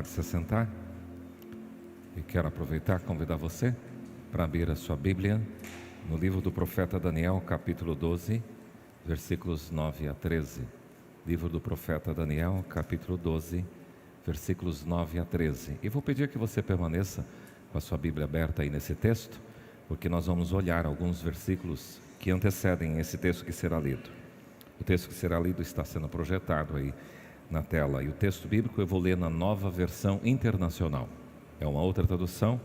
pode se assentar. E quero aproveitar e convidar você para abrir a sua Bíblia no livro do profeta Daniel, capítulo 12, versículos 9 a 13. Livro do profeta Daniel, capítulo 12, versículos 9 a 13. E vou pedir que você permaneça com a sua Bíblia aberta aí nesse texto, porque nós vamos olhar alguns versículos que antecedem esse texto que será lido. O texto que será lido está sendo projetado aí na tela, e o texto bíblico eu vou ler na Nova Versão Internacional. É uma outra tradução.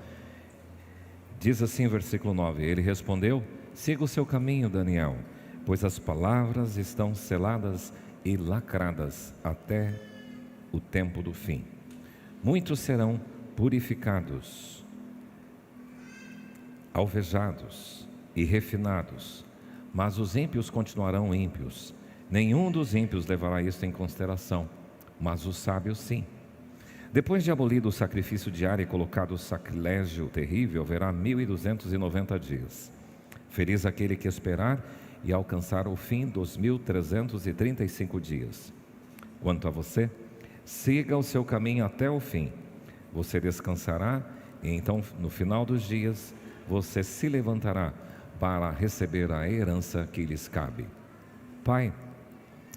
Diz assim o versículo 9: Ele respondeu: siga o seu caminho, Daniel, pois as palavras estão seladas e lacradas até o tempo do fim. Muitos serão purificados, alvejados e refinados, mas os ímpios continuarão ímpios. Nenhum dos ímpios levará isto em consideração, mas os sábios sim. Depois de abolido o sacrifício diário e colocado o sacrilégio terrível, haverá 1290 dias. Feliz aquele que esperar e alcançar o fim dos 1335 dias. Quanto a você, siga o seu caminho até o fim. Você descansará e então, no final dos dias, você se levantará para receber a herança que lhes cabe. Pai,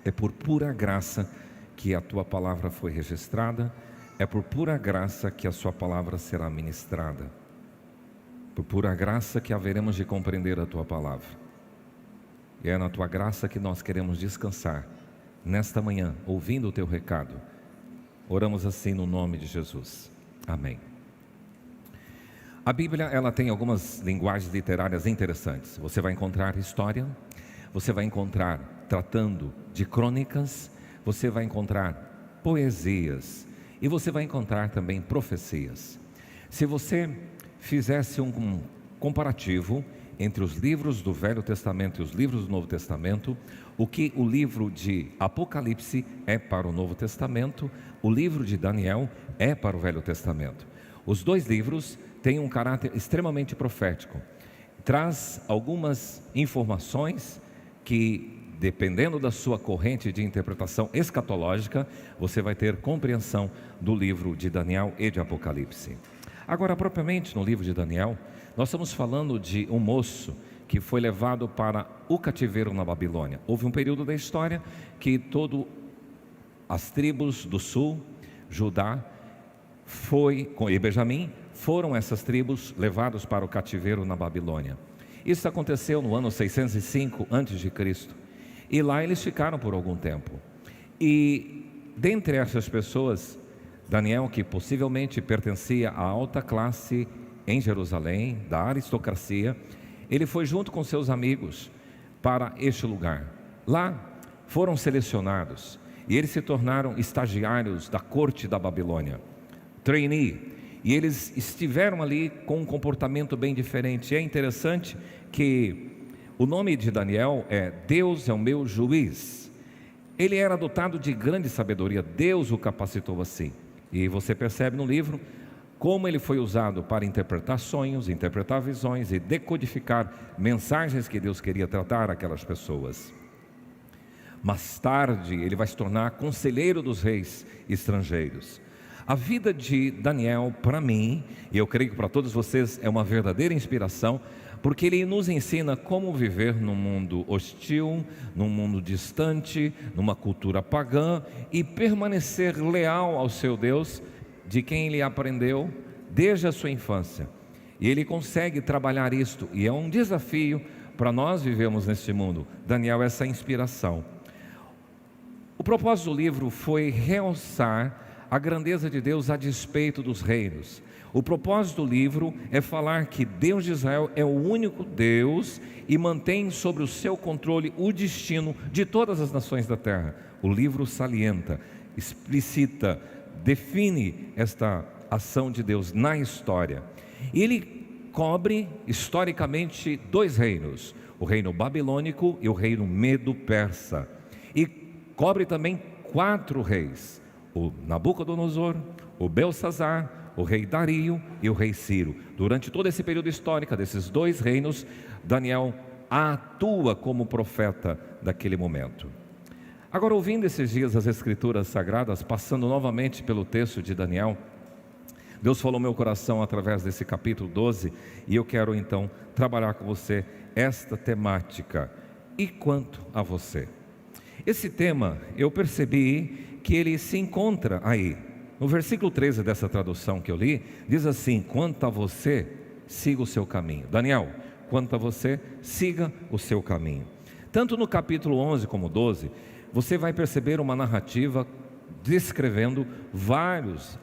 é por pura graça que a Tua palavra foi registrada, é por pura graça que a Sua palavra será ministrada, por pura graça que haveremos de compreender a Tua palavra. E é na Tua graça que nós queremos descansar nesta manhã, ouvindo o Teu recado. Oramos assim no nome de Jesus. Amém. A Bíblia, ela tem algumas linguagens literárias interessantes. Você vai encontrar história, você vai encontrar tratando de crônicas, você vai encontrar poesias e você vai encontrar também profecias. Se você fizesse um comparativo entre os livros do Velho Testamento e os livros do Novo Testamento, o que o livro de Apocalipse é para o Novo Testamento, o livro de Daniel é para o Velho Testamento. Os dois livros têm um caráter extremamente profético. Traz algumas informações que, dependendo da sua corrente de interpretação escatológica, você vai ter compreensão do livro de Daniel e de Apocalipse. Agora, propriamente no livro de Daniel, nós estamos falando de um moço que foi levado para o cativeiro na Babilônia. Houve um período da história que todas as tribos do sul, Judá e Benjamim, foram essas tribos levados para o cativeiro na Babilônia. Isso aconteceu no ano 605 a.C. E lá eles ficaram por algum tempo. E dentre essas pessoas, Daniel, que possivelmente pertencia à alta classe em Jerusalém, da aristocracia, ele foi junto com seus amigos para este lugar. Lá foram selecionados e eles se tornaram estagiários da corte da Babilônia, trainee, e eles estiveram ali com um comportamento bem diferente. E é interessante que o nome de Daniel é Deus é o meu juiz. Ele era dotado de grande sabedoria, Deus o capacitou assim. E você percebe no livro como ele foi usado para interpretar sonhos, interpretar visões e decodificar mensagens que Deus queria tratar àquelas pessoas. Mais tarde ele vai se tornar conselheiro dos reis estrangeiros. A vida de Daniel, para mim, e eu creio que para todos vocês, é uma verdadeira inspiração, porque ele nos ensina como viver num mundo hostil, num mundo distante, numa cultura pagã, e permanecer leal ao seu Deus, de quem ele aprendeu desde a sua infância. E ele consegue trabalhar isto, e é um desafio para nós vivermos neste mundo. Daniel, essa inspiração. O propósito do livro foi realçar a grandeza de Deus a despeito dos reinos. O propósito do livro é falar que Deus de Israel é o único Deus e mantém sobre o seu controle o destino de todas as nações da terra. O livro salienta, explicita, define esta ação de Deus na história. E ele cobre historicamente dois reinos, o reino babilônico e o reino medo-persa. E cobre também 4 reis: o Nabucodonosor, o Belsazar, o rei Dario e o rei Ciro. Durante todo esse período histórico desses 2 reinos, Daniel atua como profeta daquele momento. Agora, ouvindo esses dias as escrituras sagradas, passando novamente pelo texto de Daniel, Deus falou ao meu coração através desse capítulo 12, e eu quero então trabalhar com você esta temática. E quanto a você? Esse tema, eu percebi que ele se encontra aí. No versículo 13 dessa tradução que eu li, diz assim: quanto a você, siga o seu caminho. Daniel, quanto a você, siga o seu caminho. Tanto no capítulo 11 como 12, você vai perceber uma narrativa descrevendo vários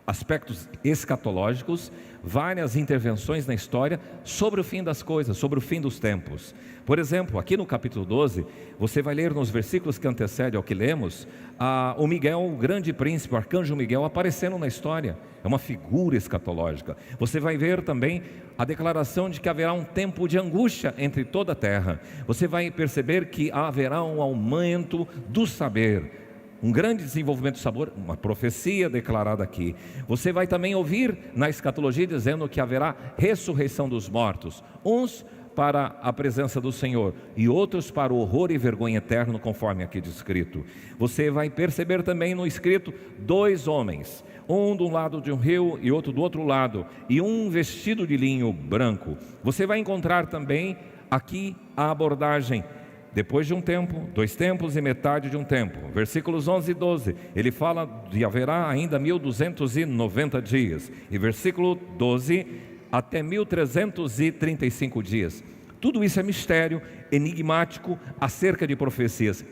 aspectos escatológicos, várias intervenções na história sobre o fim das coisas, sobre o fim dos tempos. Por exemplo, aqui no capítulo 12, você vai ler nos versículos que antecedem ao que lemos, o Miguel, o grande príncipe, o arcanjo Miguel, aparecendo na história. É uma figura escatológica. Você vai ver também a declaração de que haverá um tempo de angústia entre toda a terra. Você vai perceber que haverá um aumento do saber, um grande desenvolvimento do sabor, uma profecia declarada aqui. Você vai também ouvir na escatologia dizendo que haverá ressurreição dos mortos, uns para a presença do Senhor e outros para o horror e vergonha eterno, conforme aqui descrito. Você vai perceber também no escrito 2 homens, um do lado de um rio e outro do outro lado, e um vestido de linho branco. Você vai encontrar também aqui a abordagem: depois de um tempo, 2 tempos e metade de um tempo. Versículos 11 e 12, ele fala de haverá ainda 1290 dias. E versículo 12, até 1335 dias. Tudo isso é mistério, enigmático, acerca de profecias.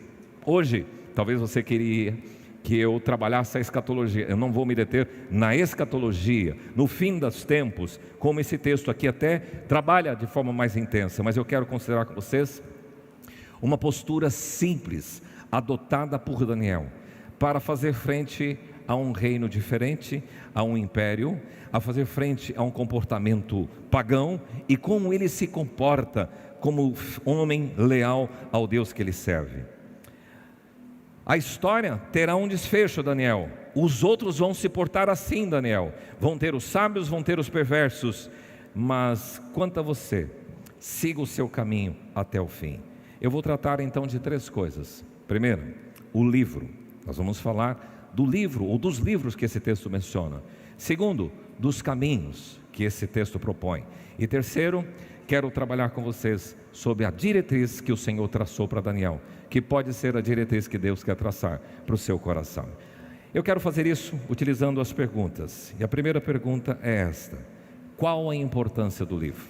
Hoje, talvez você queria que eu trabalhasse a escatologia. Eu não vou me deter na escatologia, no fim dos tempos, como esse texto aqui até trabalha de forma mais intensa. Mas eu quero considerar com vocês uma postura simples, adotada por Daniel, para fazer frente a um reino diferente, a um império, a fazer frente a um comportamento pagão, e como ele se comporta como homem leal ao Deus que ele serve. A história terá um desfecho, Daniel. Os outros vão se portar assim, Daniel. Vão ter os sábios, vão ter os perversos. Mas quanto a você, siga o seu caminho até o fim. Eu vou tratar então de 3 coisas. Primeiro, o livro. Nós vamos falar do livro ou dos livros que esse texto menciona. Segundo, dos caminhos que esse texto propõe. E terceiro, quero trabalhar com vocês sobre a diretriz que o Senhor traçou para Daniel, que pode ser a diretriz que Deus quer traçar para o seu coração. Eu quero fazer isso utilizando as perguntas. E a primeira pergunta é esta: qual a importância do livro?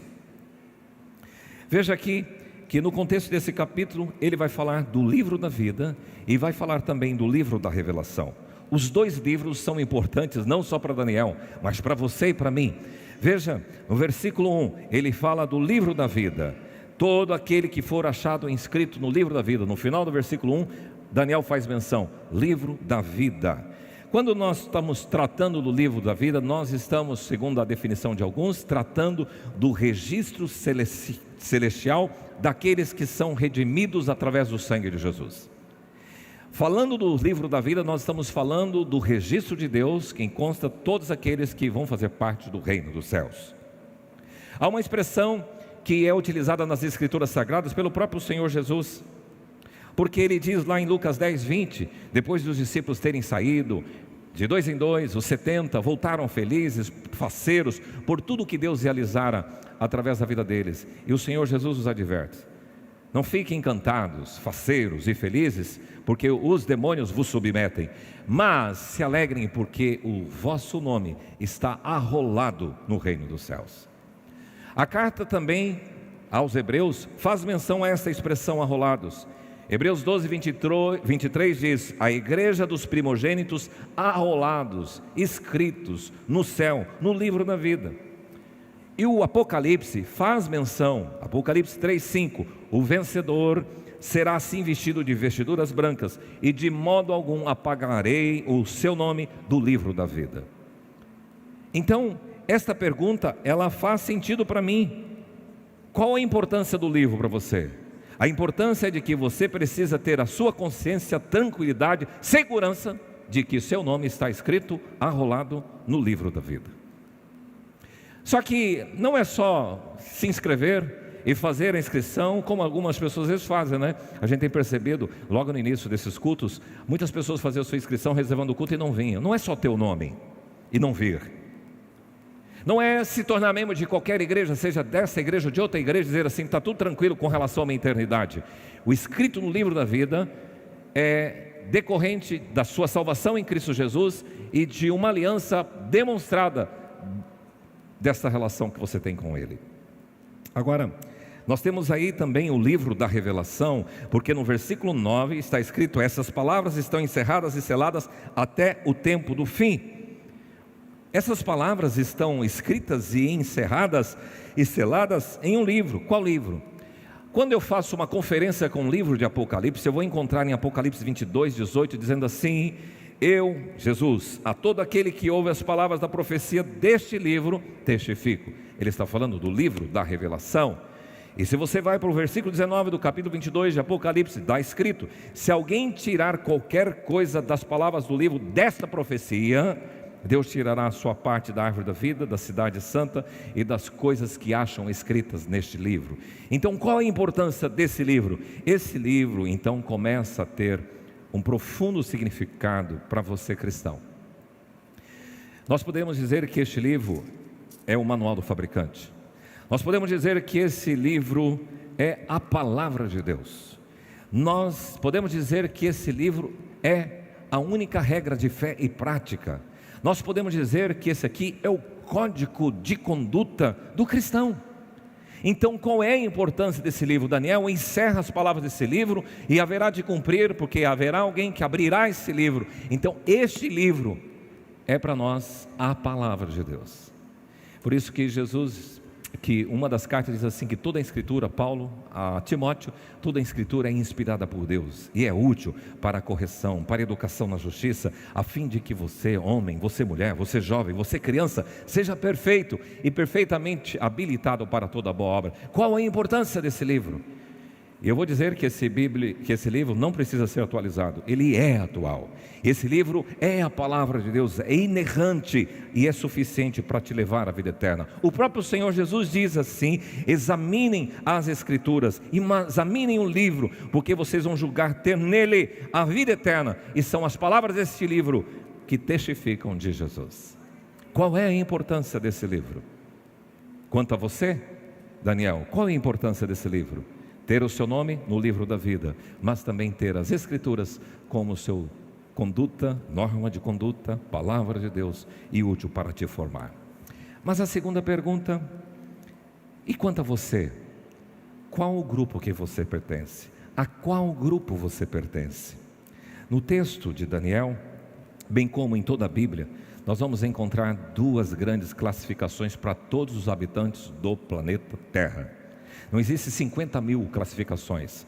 Veja aqui que no contexto desse capítulo ele vai falar do livro da vida e vai falar também do livro da revelação. Os 2 livros são importantes não só para Daniel, mas para você e para mim. Veja, no versículo 1, ele fala do livro da vida. Todo aquele que for achado inscrito no livro da vida. No final do versículo 1, Daniel faz menção, livro da vida. Quando nós estamos tratando do livro da vida, nós estamos, segundo a definição de alguns, tratando do registro celestial daqueles que são redimidos através do sangue de Jesus. Falando do livro da vida, nós estamos falando do registro de Deus, que consta todos aqueles que vão fazer parte do reino dos céus. Há uma expressão que é utilizada nas Escrituras Sagradas pelo próprio Senhor Jesus, porque ele diz lá em Lucas 10, 20, depois dos discípulos terem saído, de 2 em 2, os 70 voltaram felizes, faceiros, por tudo que Deus realizara através da vida deles. E o Senhor Jesus os adverte: não fiquem encantados, faceiros e felizes, porque os demônios vos submetem, mas se alegrem porque o vosso nome está arrolado no reino dos céus. A carta também aos Hebreus faz menção a essa expressão arrolados. Hebreus 12, 23 diz: a igreja dos primogênitos arrolados, escritos no céu, no livro da vida. E o Apocalipse faz menção, Apocalipse 3, 5, o vencedor será assim vestido de vestiduras brancas, e de modo algum apagarei o seu nome do livro da vida. Então, esta pergunta, ela faz sentido para mim. Qual a importância do livro para você? A importância é de que você precisa ter a sua consciência, tranquilidade, segurança de que seu nome está escrito, arrolado no livro da vida. Só que não é só se inscrever e fazer a inscrição, como algumas pessoas às vezes fazem, né? A gente tem percebido, logo no início desses cultos, muitas pessoas faziam a sua inscrição reservando o culto e não vinham. Não é só ter o nome. e não vir. Não é se tornar membro de qualquer igreja, seja dessa igreja ou de outra igreja, dizer assim, está tudo tranquilo com relação à minha eternidade. O escrito no livro da vida é decorrente da sua salvação em Cristo Jesus e de uma aliança demonstrada dessa relação que você tem com Ele. Agora, nós temos aí também o livro da revelação, porque no versículo 9 está escrito: essas palavras estão encerradas e seladas até o tempo do fim. Essas palavras estão escritas e encerradas e seladas em um livro. Qual livro? Quando eu faço uma conferência com o livro de Apocalipse, eu vou encontrar em Apocalipse 22, 18, dizendo assim: eu, Jesus, a todo aquele que ouve as palavras da profecia deste livro, testifico. Ele está falando do livro da revelação. E se você vai para o versículo 19 do capítulo 22 de Apocalipse, está escrito: se alguém tirar qualquer coisa das palavras do livro desta profecia, Deus tirará a sua parte da árvore da vida, da cidade santa e das coisas que acham escritas neste livro. Então, qual é a importância desse livro? Esse livro, então, começa a ter um profundo significado para você cristão. Nós podemos dizer que este livro é o manual do fabricante. Nós podemos dizer que esse livro é a palavra de Deus. Nós podemos dizer que esse livro é a única regra de fé e prática. Nós podemos dizer que esse aqui é o código de conduta do cristão. Então, qual é a importância desse livro? Daniel encerra as palavras desse livro e haverá de cumprir, porque haverá alguém que abrirá esse livro. Então, este livro é para nós a palavra de Deus. Por isso que uma das cartas diz assim, que toda a escritura, Paulo a Timóteo, toda a escritura é inspirada por Deus e é útil para a correção, para a educação na justiça, a fim de que você, homem, você mulher, você jovem, você criança, seja perfeito e perfeitamente habilitado para toda boa obra. Qual a importância desse livro? E eu vou dizer que esse livro não precisa ser atualizado, ele é atual. Esse livro é a palavra de Deus, é inerrante e é suficiente para te levar à vida eterna. O próprio Senhor Jesus diz assim: examinem as escrituras, examinem o livro, porque vocês vão julgar ter nele a vida eterna. E são as palavras deste livro que testificam de Jesus. Qual é a importância desse livro? Quanto a você, Daniel, qual é a importância desse livro? Ter o seu nome no livro da vida, mas também ter as escrituras como seu conduta, norma de conduta, palavra de Deus e útil para te formar. Mas a segunda pergunta: e quanto a você? Qual o grupo que você pertence? A qual grupo você pertence? No texto de Daniel, bem como em toda a Bíblia, nós vamos encontrar duas grandes classificações para todos os habitantes do planeta Terra. Não existem 50 mil classificações,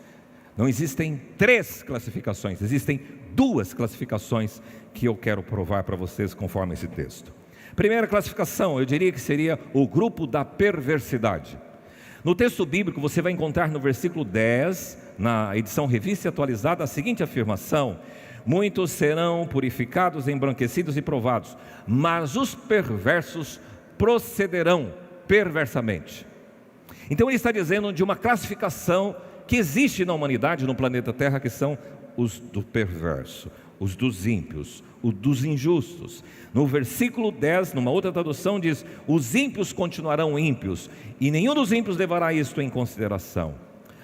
não existem 3 classificações, existem 2 classificações que eu quero provar para vocês conforme esse texto. Primeira classificação, eu diria que seria o grupo da perversidade. No texto bíblico você vai encontrar no versículo 10, na edição revista e atualizada, a seguinte afirmação: muitos serão purificados, embranquecidos e provados, mas os perversos procederão perversamente. Então ele está dizendo de uma classificação que existe na humanidade, no planeta Terra, que são os do perverso, os dos ímpios, os dos injustos. No versículo 10, numa outra tradução diz: os ímpios continuarão ímpios, e nenhum dos ímpios levará isto em consideração.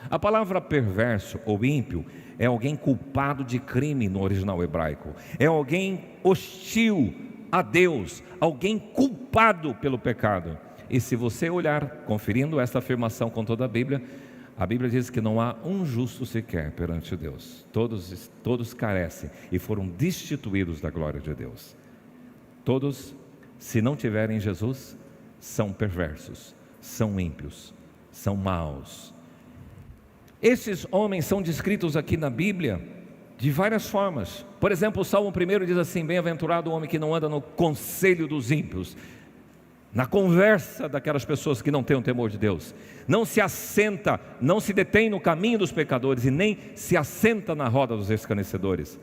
A palavra perverso ou ímpio é alguém culpado de crime no original hebraico, é alguém hostil a Deus, alguém culpado pelo pecado. E se você olhar, conferindo esta afirmação com toda a Bíblia diz que não há um justo sequer perante Deus. Todos carecem e foram destituídos da glória de Deus. Todos, se não tiverem Jesus, são perversos, são ímpios, são maus. Esses homens são descritos aqui na Bíblia de várias formas. Por exemplo, o Salmo 1 diz assim: bem-aventurado o homem que não anda no conselho dos ímpios, na conversa daquelas pessoas que não têm o temor de Deus, não se assenta, não se detém no caminho dos pecadores e nem se assenta na roda dos escarnecedores,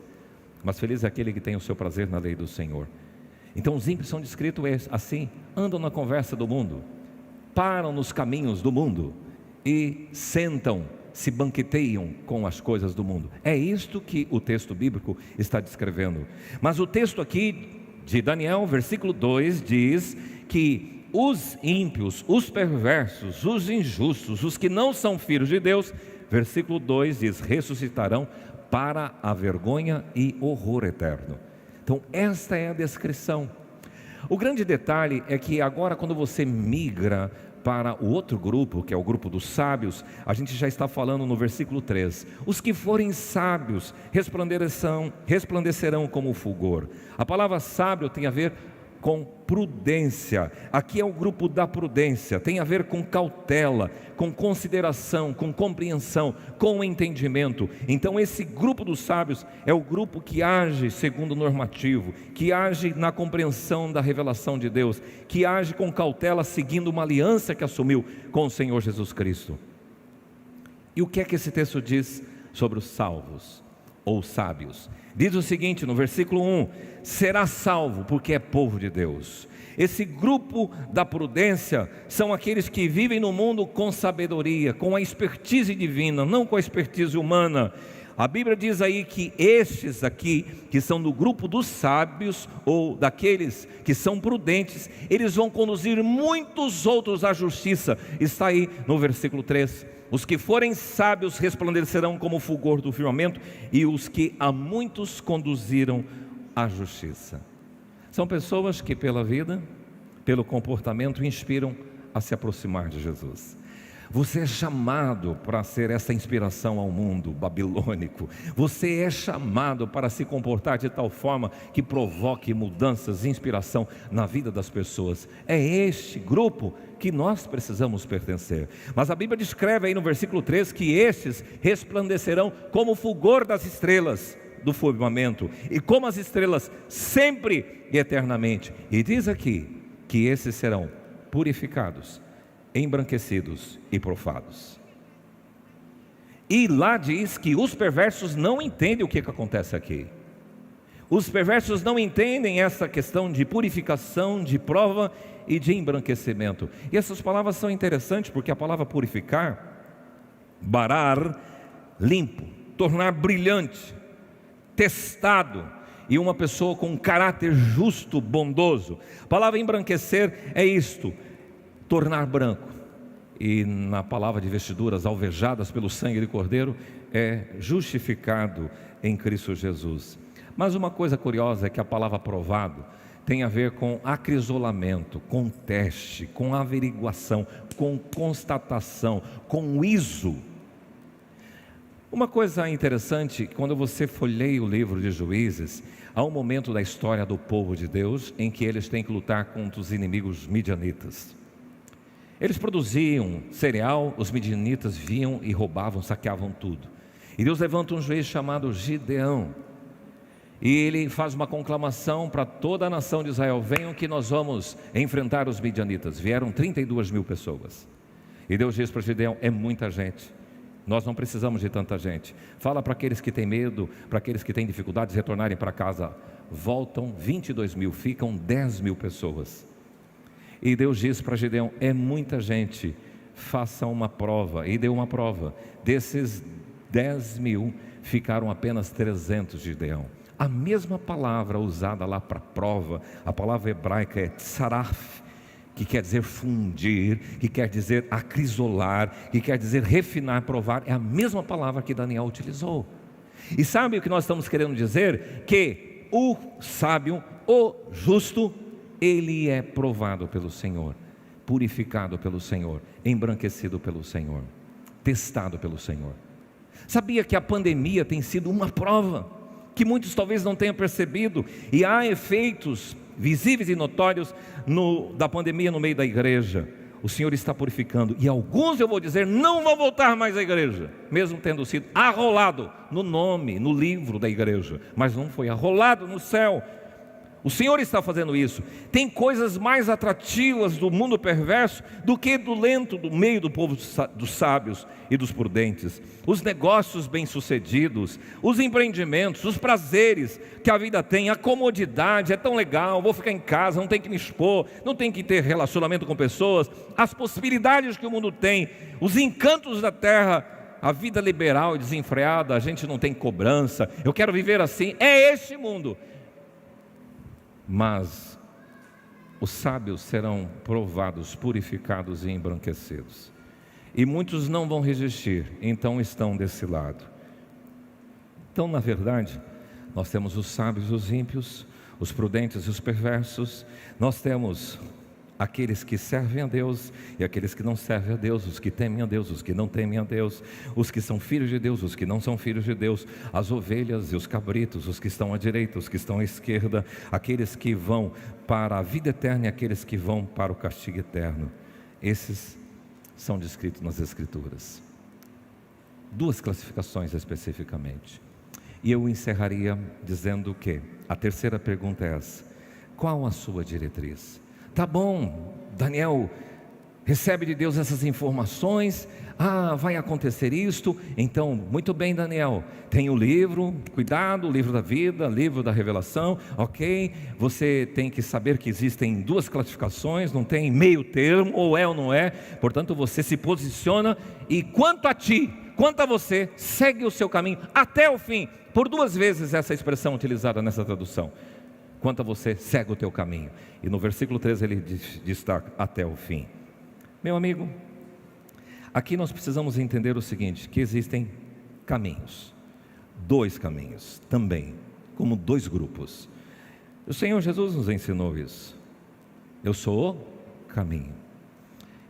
mas feliz é aquele que tem o seu prazer na lei do Senhor. Então os ímpios são descritos assim: andam na conversa do mundo, param nos caminhos do mundo e sentam, se banqueteiam com as coisas do mundo. É isto que o texto bíblico está descrevendo. Mas o texto aqui de Daniel, versículo 2, diz que os ímpios, os perversos, os injustos, os que não são filhos de Deus, versículo 2 diz, ressuscitarão para a vergonha e horror eterno. Então esta é a descrição. O grande detalhe é que agora, quando você migra para o outro grupo, que é o grupo dos sábios, a gente já está falando no versículo 3, os que forem sábios resplandecerão como o fulgor. A palavra sábio tem a ver com prudência. Aqui é o grupo da prudência, tem a ver com cautela, com consideração, com compreensão, com entendimento. Então esse grupo dos sábios é o grupo que age segundo o normativo, que age na compreensão da revelação de Deus, que age com cautela seguindo uma aliança que assumiu com o Senhor Jesus Cristo. E o que é que esse texto diz sobre os salvos ou sábios? Diz o seguinte no versículo 1, será salvo porque é povo de Deus. Esse grupo da prudência são aqueles que vivem no mundo com sabedoria, com a expertise divina, não com a expertise humana. A Bíblia diz aí que estes aqui, que são do grupo dos sábios, ou daqueles que são prudentes, eles vão conduzir muitos outros à justiça. Está aí no versículo 3. Os que forem sábios resplandecerão como o fulgor do firmamento, e os que a muitos conduziram à justiça. São pessoas que pela vida, pelo comportamento, inspiram a se aproximar de Jesus. Você é chamado para ser essa inspiração ao mundo babilônico. Você é chamado para se comportar de tal forma que provoque mudanças, inspiração na vida das pessoas. É este grupo que nós precisamos pertencer. Mas a Bíblia descreve aí no versículo 3 que estes resplandecerão como o fulgor das estrelas do firmamento, e como as estrelas sempre e eternamente. E diz aqui que esses serão purificados, embranquecidos e profados. E lá diz que os perversos não entendem o que acontece aqui. Os perversos não entendem essa questão de purificação, de prova e de embranquecimento. E essas palavras são interessantes porque a palavra purificar, barar, limpo, tornar brilhante, testado, e uma pessoa com um caráter justo, bondoso. A palavra embranquecer é isto, tornar branco, e na palavra de vestiduras alvejadas pelo sangue de Cordeiro, é justificado em Cristo Jesus. Mas uma coisa curiosa é que a palavra provado tem a ver com acrisolamento, com teste, com averiguação, com constatação, com iso. Uma coisa interessante, quando você folheia o livro de Juízes, há um momento da história do povo de Deus em que eles têm que lutar contra os inimigos midianitas. Eles produziam cereal, os midianitas vinham e roubavam, saqueavam tudo. E Deus levanta um juiz chamado Gideão, e ele faz uma conclamação para toda a nação de Israel: venham que nós vamos enfrentar os midianitas. Vieram 32 mil pessoas, e Deus diz para Gideão: é muita gente, nós não precisamos de tanta gente. Fala para aqueles que têm medo, para aqueles que têm dificuldades, retornarem para casa. Voltam 22 mil, ficam 10 mil pessoas. E Deus diz para Gideão: é muita gente, faça uma prova. E deu uma prova. Desses 10 mil, ficaram apenas 300 de Gideão. A mesma palavra usada lá para prova, a palavra hebraica é tsaraf, que quer dizer fundir, que quer dizer acrisolar, que quer dizer refinar, provar. É a mesma palavra que Daniel utilizou. E sabe o que nós estamos querendo dizer? Que o sábio, o justo, ele é provado pelo Senhor, purificado pelo Senhor, embranquecido pelo Senhor, testado pelo Senhor. Sabia que a pandemia tem sido uma prova, que muitos talvez não tenham percebido, e há efeitos visíveis e notórios da pandemia no meio da igreja. O Senhor está purificando, e alguns, eu vou dizer, não vão voltar mais à igreja, mesmo tendo sido arrolado no nome, no livro da igreja, mas não foi arrolado no céu. O Senhor está fazendo isso. Tem coisas mais atrativas do mundo perverso do que do lento, do meio do povo dos sábios e dos prudentes. Os negócios bem-sucedidos, os empreendimentos, os prazeres que a vida tem, a comodidade, é tão legal, vou ficar em casa, não tem que me expor, não tem que ter relacionamento com pessoas, as possibilidades que o mundo tem, os encantos da terra, a vida liberal e desenfreada, a gente não tem cobrança, eu quero viver assim. É este mundo. mas os sábios serão provados, purificados e embranquecidos. E muitos não vão resistir, então estão desse lado. Então, na verdade, nós temos os sábios e os ímpios, os prudentes e os perversos. Nós temos aqueles que servem a Deus e aqueles que não servem a Deus, os que temem a Deus, os que não temem a Deus, os que são filhos de Deus, os que não são filhos de Deus, as ovelhas e os cabritos, os que estão à direita, os que estão à esquerda, aqueles que vão para a vida eterna e aqueles que vão para o castigo eterno. Esses são descritos nas Escrituras. Duas classificações especificamente. E eu encerraria dizendo que a terceira pergunta é essa: qual a sua diretriz? Tá bom, Daniel recebe de Deus essas informações, vai acontecer isto, então, muito bem, Daniel, tem o livro, cuidado, o livro da vida, livro da revelação, ok, você tem que saber que existem duas classificações, não tem meio termo, ou é ou não é, portanto você se posiciona, e quanto a ti, quanto a você, segue o seu caminho até o fim. Por duas vezes essa expressão utilizada nessa tradução: quanto a você, segue o teu caminho. E no versículo 13 ele destaca: até o fim. Meu amigo, aqui nós precisamos entender o seguinte, que existem caminhos, dois caminhos também, como dois grupos. O Senhor Jesus nos ensinou isso: eu sou o caminho.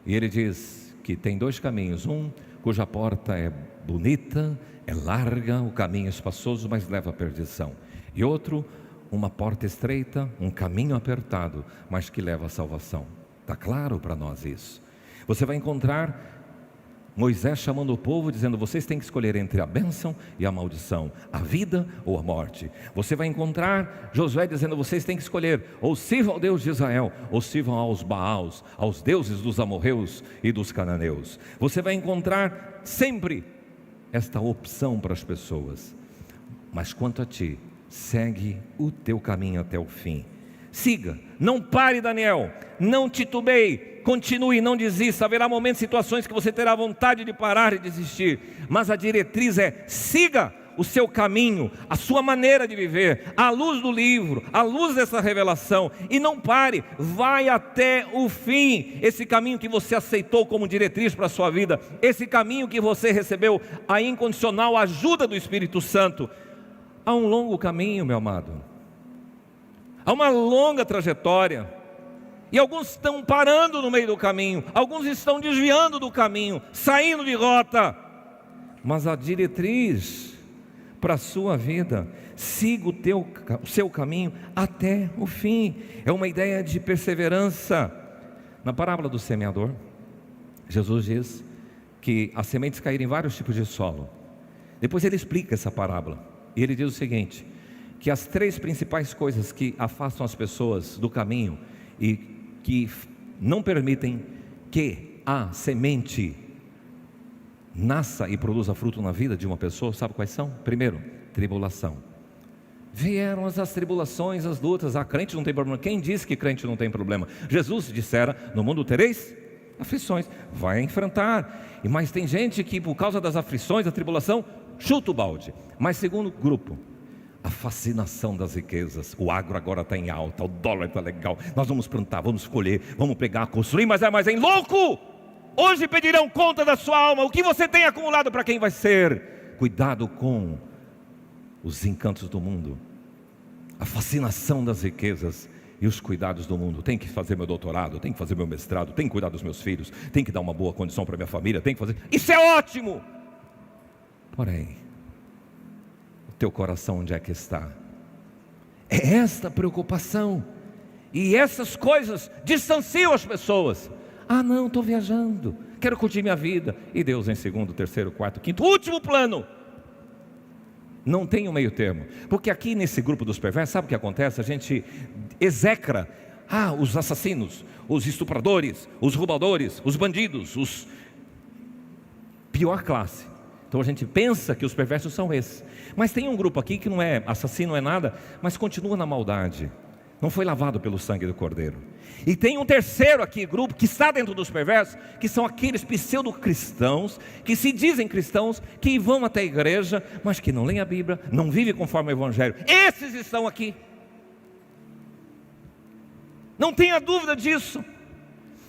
E ele diz que tem dois caminhos, um cuja porta é bonita, é larga, o caminho é espaçoso, mas leva à perdição, e outro, uma porta estreita, um caminho apertado, mas que leva à salvação. Está claro para nós isso. Você vai encontrar Moisés chamando o povo, dizendo: vocês têm que escolher entre a bênção e a maldição, a vida ou a morte. Você vai encontrar Josué dizendo: vocês têm que escolher, ou sirvam ao Deus de Israel, ou sirvam aos Baals, aos deuses dos amorreus e dos cananeus. Você vai encontrar sempre esta opção para as pessoas. Mas quanto a ti, segue o teu caminho até o fim. Siga, não pare, Daniel, não titubeie, continue, não desista. Haverá momentos, situações que você terá vontade de parar e desistir, mas a diretriz é: siga o seu caminho, a sua maneira de viver, à luz do livro, à luz dessa revelação, e não pare, vai até o fim. Esse caminho que você aceitou como diretriz para a sua vida, esse caminho que você recebeu a incondicional ajuda do Espírito Santo. Há um longo caminho, meu amado, há uma longa trajetória, e alguns estão parando no meio do caminho, alguns estão desviando do caminho, saindo de rota, mas a diretriz para a sua vida: siga o seu caminho até o fim. É uma ideia de perseverança. Na parábola do semeador, Jesus diz que as sementes caíram em vários tipos de solo. Depois ele explica essa parábola, e ele diz o seguinte: que as três principais coisas que afastam as pessoas do caminho e que não permitem que a semente nasça e produza fruto na vida de uma pessoa, sabe quais são? Primeiro, tribulação. Vieram as tribulações, as lutas. Crente não tem problema. Quem disse que crente não tem problema? Jesus dissera: no mundo tereis aflições. Vai enfrentar. Mas tem gente que, por causa das aflições, da tribulação, chuta o balde. Mas segundo grupo, a fascinação das riquezas. O agro agora está em alta, o dólar está legal, nós vamos plantar, vamos colher, vamos pegar, construir, mas é louco. Hoje pedirão conta da sua alma, o que você tem acumulado, para quem vai ser. Cuidado com os encantos do mundo, a fascinação das riquezas e os cuidados do mundo. Tem que fazer meu doutorado, tem que fazer meu mestrado, tem que cuidar dos meus filhos, tem que dar uma boa condição para minha família, tem que fazer. Isso é ótimo. Porém, o teu coração onde é que está? É esta preocupação, e essas coisas distanciam as pessoas. Não, estou viajando, quero curtir minha vida. E Deus em segundo, terceiro, quarto, quinto, último plano. Não tem um meio termo. Porque aqui nesse grupo dos perversos, sabe o que acontece? A gente execra os assassinos, os estupradores, os roubadores, os bandidos, os pior classe. Então a gente pensa que os perversos são esses. Mas tem um grupo aqui que não é assassino, não é nada, mas continua na maldade, não foi lavado pelo sangue do Cordeiro. E tem um terceiro aqui, grupo, que está dentro dos perversos, que são aqueles pseudo-cristãos, que se dizem cristãos, que vão até a igreja, mas que não leem a Bíblia, não vivem conforme o Evangelho. Esses estão aqui. Não tenha dúvida disso.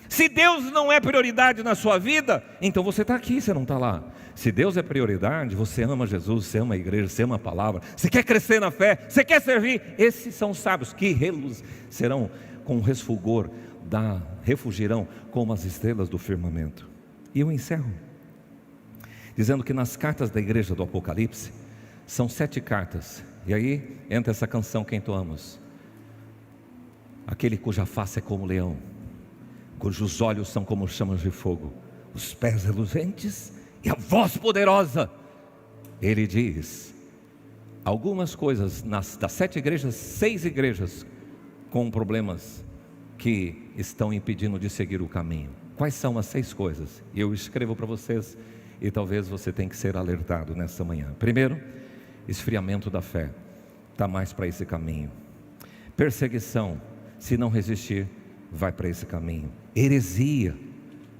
Se Deus não é prioridade na sua vida, então você está aqui, você não está lá. Se Deus é prioridade, você ama Jesus, você ama a igreja, você ama a palavra, você quer crescer na fé, você quer servir. Esses são os sábios que serão com resfulgor, refugirão como as estrelas do firmamento. E eu encerro dizendo que nas cartas da igreja do Apocalipse são 7 cartas. E aí entra essa canção que entoamos: aquele cuja face é como leão, cujos olhos são como chamas de fogo, os pés reluzentes e a voz poderosa. Ele diz algumas coisas das 7 igrejas, 6 igrejas com problemas que estão impedindo de seguir o caminho. Quais são as 6 coisas? Eu escrevo para vocês e talvez você tenha que ser alertado nessa manhã. Primeiro, esfriamento da fé, está mais para esse caminho. Perseguição, se não resistir, vai para esse caminho. Heresia,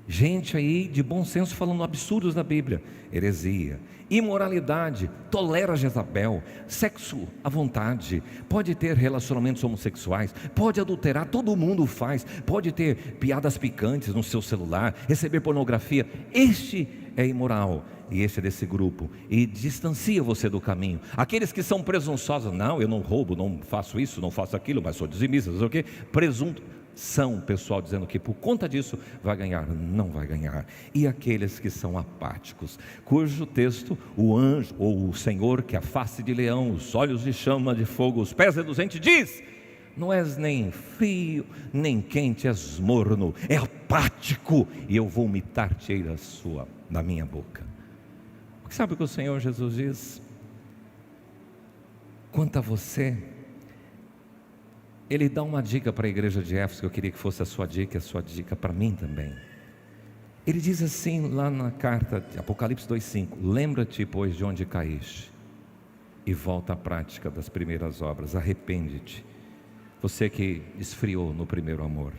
gente aí de bom senso falando absurdos na Bíblia. Heresia. Imoralidade, tolera Jezabel. Sexo à vontade, pode ter relacionamentos homossexuais, pode adulterar, todo mundo faz. Pode ter piadas picantes no seu celular, receber pornografia. Este é imoral e este é desse grupo, e distancia você do caminho. Aqueles que são presunçosos: não, eu não roubo, não faço isso, não faço aquilo, mas sou dizimista, não sei o quê. Presunto. São pessoal dizendo que por conta disso vai ganhar. Não vai ganhar. E aqueles que são apáticos, cujo texto, o anjo ou o Senhor, que a face de leão, os olhos de chama de fogo, os pés reluzentes, diz: não és nem frio, nem quente, és morno, é apático, e eu vou vomitar-te da minha boca. Sabe o que o Senhor Jesus diz? Quanto a você, Ele dá uma dica para a igreja de Éfeso, que eu queria que fosse a sua dica para mim também. Ele diz assim lá na carta de Apocalipse 2,5: lembra-te, pois, de onde caíste, e volta à prática das primeiras obras. Arrepende-te, você que esfriou no primeiro amor.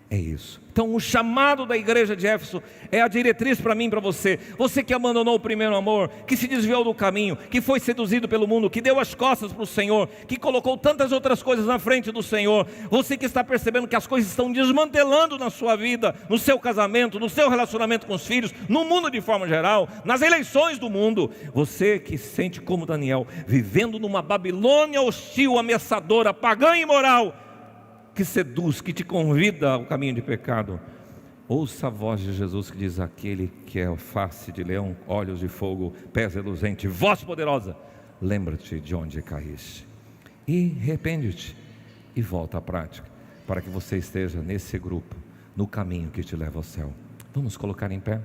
É isso. Então o chamado da igreja de Éfeso é a diretriz para mim e para você. Você que abandonou o primeiro amor, que se desviou do caminho, que foi seduzido pelo mundo, que deu as costas para o Senhor, que colocou tantas outras coisas na frente do Senhor. Você que está percebendo que as coisas estão desmantelando na sua vida, no seu casamento, no seu relacionamento com os filhos, no mundo de forma geral, nas eleições do mundo. Você que se sente como Daniel, vivendo numa Babilônia hostil, ameaçadora, pagã e imoral, que seduz, que te convida ao caminho de pecado. Ouça a voz de Jesus que diz: aquele que é face de leão, olhos de fogo, pés reluzentes, voz poderosa, lembra-te de onde caíste, e arrepende-te e volta à prática, para que você esteja nesse grupo, no caminho que te leva ao céu. Vamos colocar em pé.